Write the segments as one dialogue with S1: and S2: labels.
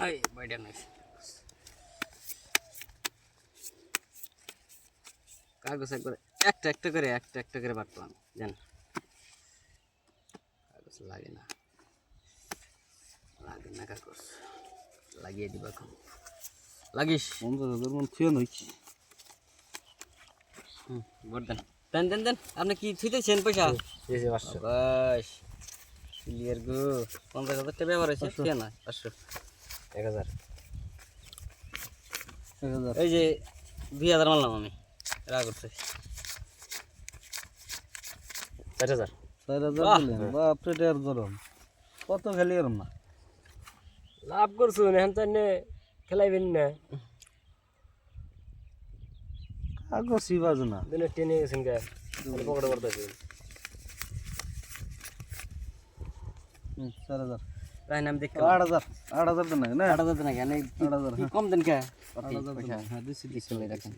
S1: এই বাইডা নাই কাগজ একবার একটা করে বাটতো আমি জান কাগজ লাগে না কাগজ লাগিয়ে দিবা এখন লাগিস
S2: 50,000 মন থিয়ে নইছি
S1: বড় দেন আপনি কি থুইতেছেন পয়সা
S2: এই 500
S1: বাস ক্লিয়ার গো 50,000 টাকা ব্যবহার হয়েছে থিয়ে না 500
S2: 1000
S1: এই যে 2000 মারলাম আমি রাগ করতে
S2: 4000 দিলেন বাপরে টের ধরুন কত খেলি এরম না
S3: লাভ করছুন এখন তো খেলাইবেন না
S2: আগো সিবাজু না
S3: দিনে টেনে গেছেন কে পকেটে করতেছে
S2: 4000
S1: তাই নাম দেখ
S2: 8000 দেন না
S1: 8000 দেন কেন
S2: 8000
S1: কম দেন কে
S2: 8000
S1: পয়সা
S2: হ্যাঁ দিছি
S1: চলে রাখেন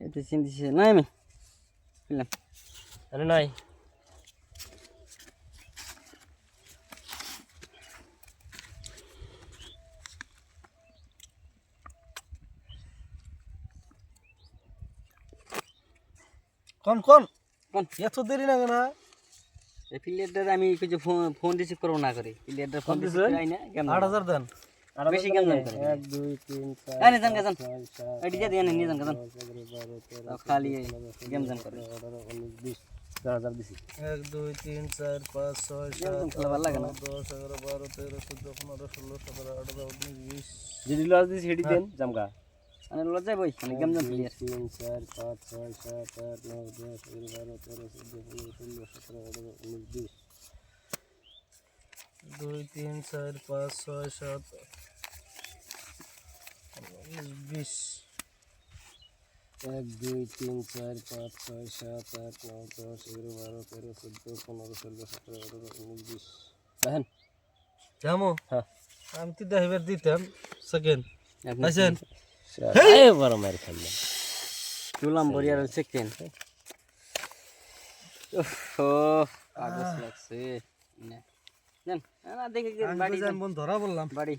S1: এটা চিন্তিছে নাই আমি ফিলাম
S3: আরে নাই
S2: কোন
S1: কোন
S2: এত দেরি লাগে না
S1: এই ফিলিয়ারটার আমি কিছু ফোন রিসিভ করব না করে ফিলিয়ারটার ফোন রিসিভ করাই না কেন
S2: 8000 দেন
S1: বেশি কেন জান করে
S3: 1 2 3 4
S1: এই নিজান গাজন এই ডিজে দিয়ে নিজান গাজন খালি গেম জান করে
S3: 4000 দিছি
S2: 1 2 3 4 5 6
S1: গেম জান খেলা ভালো লাগে না
S2: 10 11 12 13 14 15 16 17 18 19 20
S3: যদি লস দিছি হেডি দেন জামগা
S1: মানে লজ্জায় বই মানে গেম জান ফিলিয়ার
S3: 3 4 5 6 7 8 9 10 11 12 13 14 15 16 17 18 19 20
S2: 2 3 4 5 6 7 20
S3: 1 2 3 4 5 6 7 8 9 10 11 12 13 14 15 16 17 18 19 20 দেখেন
S2: জামো
S3: হ্যাঁ
S2: আমি তো দেখিবার দিতাম সেকেন্ড
S1: আপনি
S2: আছেন
S3: এই বড় মার খাইলাম
S1: তুলাম বরিয়ার সেকেন্ড ও কাগজ লাগছে না দেন না দেখে বাড়ি
S2: বন্ধ ধরা বললাম
S1: বাড়ি